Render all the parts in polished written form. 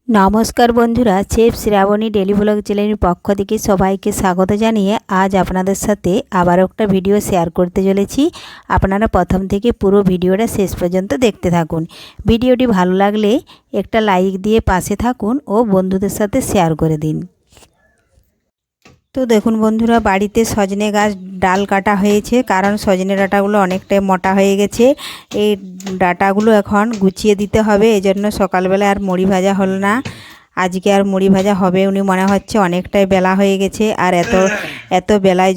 নমস্কার বন্ধুরা, chef Shrabani daily blog চ্যানেলের পক্ষ থেকে সবাইকে স্বাগত জানিয়ে আজ আপনাদের সাথে আবার একটা ভিডিও শেয়ার করতে চলেছি। আপনারা প্রথম থেকে পুরো ভিডিওটা শেষ পর্যন্ত দেখতে থাকুন। ভিডিওটি ভালো লাগলে একটা লাইক দিয়ে পাশে থাকুন ও বন্ধুদের সাথে শেয়ার করে দিন। তো দেখুন বন্ধুরা, বাড়িতে সজনে গাছ ডাল কাটা হয়েছে, কারণ সজনে ডাঁটাগুলো অনেকটাই মোটা হয়ে গেছে। এই ডাঁটাগুলো এখন গুছিয়ে দিতে হবে, এজন্য সকালবেলা আর মুড়ি ভাজা হলো না। আজকে আর মুড়ি ভাজা হবে উনি মনে হচ্ছে, অনেকটাই বেলা হয়ে গেছে। আর এত বেলায়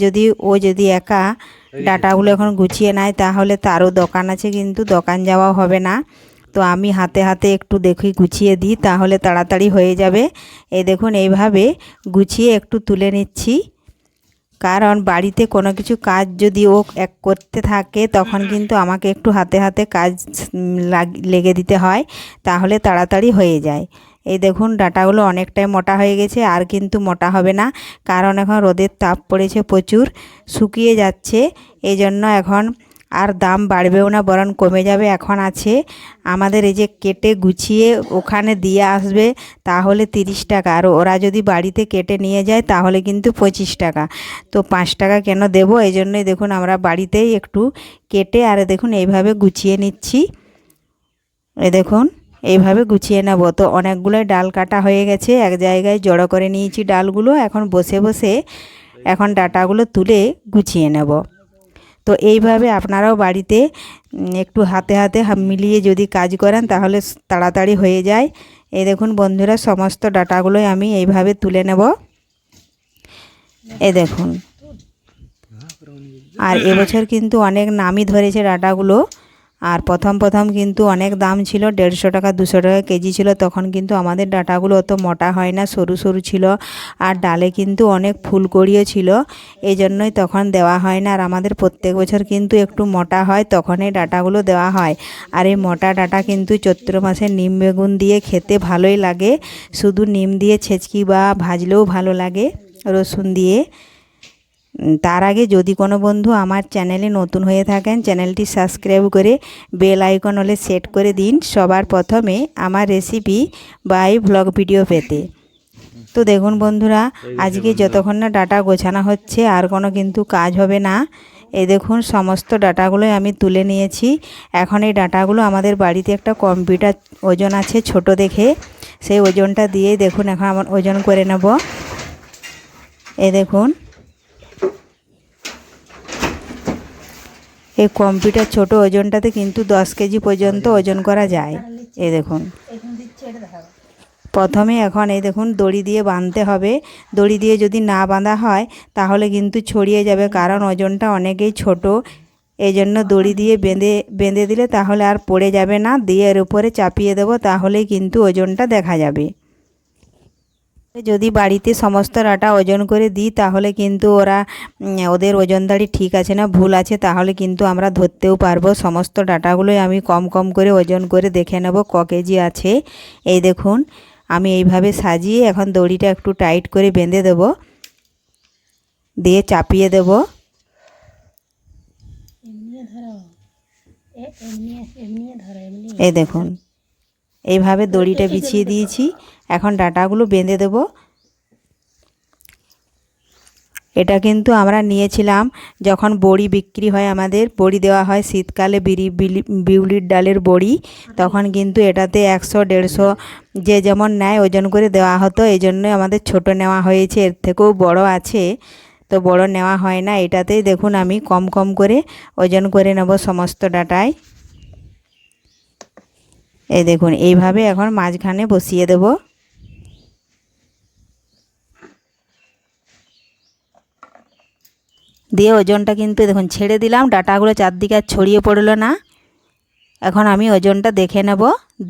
যদি একা ডাঁটাগুলো এখন গুছিয়ে নেয়, তাহলে তারও দোকান আছে, কিন্তু দোকান যাওয়া হবে না। তো আমি হাতে হাতে একটু দেখি গুছিয়ে দিই, তাহলে তাড়াতাড়ি হয়ে যাবে। এই দেখুন, এইভাবে গুছিয়ে একটু তুলে নিচ্ছি, কারণ বাড়িতে কোনো কিছু কাজ যদি ও করতে থাকে, তখন কিন্তু আমাকে একটু হাতে হাতে কাজ লেগে দিতে হয়, তাহলে তাড়াতাড়ি হয়ে যায়। এই দেখুন, ডাঁটাগুলো অনেকটাই মোটা হয়ে গেছে, আর কিন্তু মোটা হবে না, কারণ এখন রোদের তাপ পড়েছে প্রচুর, শুকিয়ে যাচ্ছে। এই জন্য এখন আর দাম বাড়বেও না, বরং কমে যাবে। এখন আছে আমাদের এই যে কেটে গুছিয়ে ওখানে দিয়ে আসবে, তাহলে 30 টাকা, আর ওরা যদি বাড়িতে কেটে নিয়ে যায় তাহলে কিন্তু 25 টাকা। তো 5 টাকা কেন দেবো? এই জন্যই দেখুন আমরা বাড়িতেই একটু কেটে, আর দেখুন এইভাবে গুছিয়ে নিচ্ছি। এই দেখুন, এইভাবে গুছিয়ে নেব। তো অনেকগুলোই ডাল কাটা হয়ে গেছে, এক জায়গায় জড়ো করে নিয়েছি ডালগুলো। এখন বসে বসে এখন ডাঁটাগুলো তুলে গুছিয়ে নেব। তো এইভাবে আপনারাও বাড়িতে একটু হাতে হাতে মিলিয়ে যদি কাজ করেন, তাহলে তাড়াতাড়ি হয়ে যায়। এই দেখুন বন্ধুরা, সমস্ত ডাঁটাগুলোই আমি এইভাবে তুলে নেব। এই দেখুন, আর এবছর কিন্তু অনেক নামই ধরেছে ডাঁটাগুলো। আর প্রথম কিন্তু অনেক দাম ছিল, 150 টাকা 200 টাকা কেজি ছিল। তখন কিন্তু আমাদের ডাঁটাগুলো অত মোটা হয় না, সরু সরু ছিল, আর ডালে কিন্তু অনেক ফুলকড়িও ছিল। এই জন্যই তখন দেওয়া হয় না। আর আমাদের প্রত্যেক বছর কিন্তু একটু মোটা হয়, তখন এই ডাঁটাগুলো দেওয়া হয়। আর এই মোটা ডাঁটা কিন্তু চৈত্র মাসে নিম বেগুন দিয়ে খেতে ভালোই লাগে, শুধু নিম দিয়ে ছেঁচকি বা ভাজলেও ভালো লাগে রসুন দিয়ে। তার আগে যদি কোনো বন্ধু আমার চ্যানেলে নতুন হয়ে থাকেন, চ্যানেলটি সাবস্ক্রাইব করে বেল আইকন হলে সেট করে দিন, সবার প্রথমে আমার রেসিপি বা এই ব্লগ ভিডিও পেতে। তো দেখুন বন্ধুরা, আজকে যতক্ষণ না ডাটা গোছানো হচ্ছে আর কোনো কিন্তু কাজ হবে না। এই দেখুন, সমস্ত ডাটাগুলোই আমি তুলে নিয়েছি। এখন এই ডাটাগুলো আমাদের বাড়িতে একটা কম্পিউটার ওজন আছে ছোট দেখে, সেই ওজনটা দিয়েই দেখুন এখন আমার ওজন করে নেব। এই দেখুন, এই কম্পিউটার ছোট ওজনটাতে কিন্তু 10 কেজি পর্যন্ত ওজন করা যায়। এই দেখুন, প্রথমে এখন এই দেখুন দড়ি দিয়ে বাঁধতে হবে। দড়ি দিয়ে যদি না বাঁধা হয়, তাহলে কিন্তু ছড়িয়ে যাবে, কারণ ওজনটা অনেকেই ছোট। এই জন্য দড়ি দিয়ে বেঁধে দিলে তাহলে আর পড়ে যাবে না। দিয়ে এর উপরে চাপিয়ে দেবো, তাহলেই কিন্তু ওজনটা দেখা যাবে। যদি বাড়িতে সমস্ত ডাটা ওজন করে দিই, তাহলে কিন্তু ওদের ওজনদারি ঠিক আছে না ভুল আছে, তাহলে কিন্তু আমরা ধরতেও পারবো। সমস্ত ডাটাগুলোই আমি কম কম করে ওজন করে দেখে নেব ক কেজি আছে। এই দেখুন, আমি এইভাবে সাজিয়ে এখন দড়িটা একটু টাইট করে বেঁধে দেব, দিয়ে চাপিয়ে দেব। এই দেখুন, এইভাবে দড়িটা বিছিয়ে দিয়েছি। এখন ডাটাগুলো বেঁধে দেব। এটা কিন্তু আমরা নিয়েছিলাম যখন বড়ি বিক্রি হয়, আমাদের বড়ি দেওয়া হয় শীতকালে, বিউলির ডালের বড়ি, তখন কিন্তু এটাতে 100 150 যে যেমন নেয় ওজন করে দেওয়া হতো। এই জন্যই আমাদের ছোট নেওয়া হয়েছে, এর থেকেও বড় আছে, তো বড় নেওয়া হয় না। এটাতেই দেখুন আমি কম কম করে ওজন করে নেব সমস্ত ডাটায়। এই দেখুন, এইভাবে এখন মাঝখানে বসিয়ে দেব। দিয়ে ওজনটা কিন্তু দেখুন ছেড়ে দিলাম, ডাটাগুলো চারদিকে আর ছড়িয়ে পড়লো না। এখন আমি ওজনটা দেখে নেব,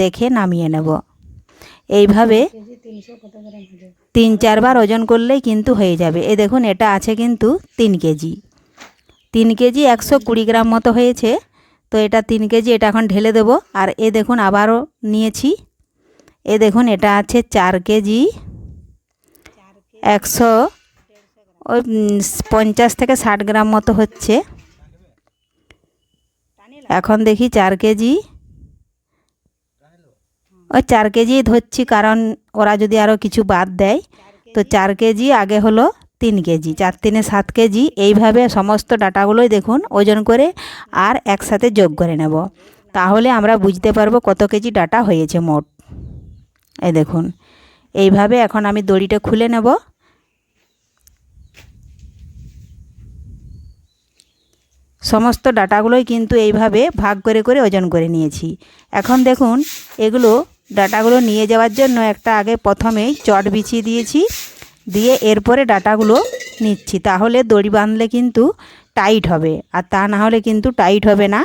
দেখে নামিয়ে নেব। এইভাবে 3-4 বার ওজন করলেই কিন্তু হয়ে যাবে। এই দেখুন, এটা আছে কিন্তু 3 কেজি, 3 কেজি 120 গ্রাম মতো হয়েছে। তো এটা 3 কেজি, এটা এখন ঢেলে দেব। আর এ দেখুন আবারও নিয়েছি, এ দেখুন এটা আছে 4 কেজি 150 থেকে 60 গ্রাম মতো হচ্ছে। এখন দেখি 4 কেজি ওই 4 কেজি ধরছি, কারণ ওরা যদি আরও কিছু বাদ দেয় তো 4 কেজি, আগে হলো 3 কেজি, 4 3 7 কেজি। এইভাবে সমস্ত ডাটাগুলোই দেখুন ওজন করে আর একসাথে যোগ করে নেব, তাহলে আমরা বুঝতে পারবো কত কেজি ডাটা হয়েছে মোট। এই দেখুন এইভাবে এখন আমি দড়িটা খুলে নেব। সমস্ত ডাটাগুলোই কিন্তু এইভাবে ভাগ করে করে ওজন করে নিয়েছি। এখন দেখুন এগুলো ডাটাগুলো নিয়ে যাওয়ার জন্য একটা আগে প্রথমেই চট বিছিয়ে দিয়েছি, দিয়ে এরপরে ডাটাগুলো নিচ্ছি, তাহলে দড়ি বাঁধলে কিন্তু টাইট হবে, আর তা না হলে কিন্তু টাইট হবে না।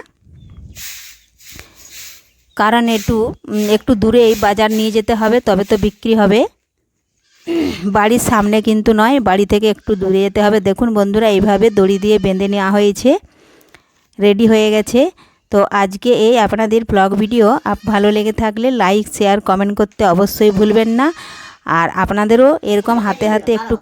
কারণ একটু দূরেই বাজার নিয়ে যেতে হবে, তবে তো বিক্রি হবে। বাড়ির সামনে কিন্তু নয়, বাড়ি থেকে একটু দূরে যেতে হবে। দেখুন বন্ধুরা এইভাবে দড়ি দিয়ে বেঁধে নেওয়া হয়েছে, রেডি হয়ে গেছে। তো আজকে এই আপনাদের ব্লগ ভিডিও ভালো লেগে থাকলে লাইক শেয়ার কমেন্ট করতে অবশ্যই ভুলবেন না। আর আপনাদেরও এরকম হাতে হাতে একটু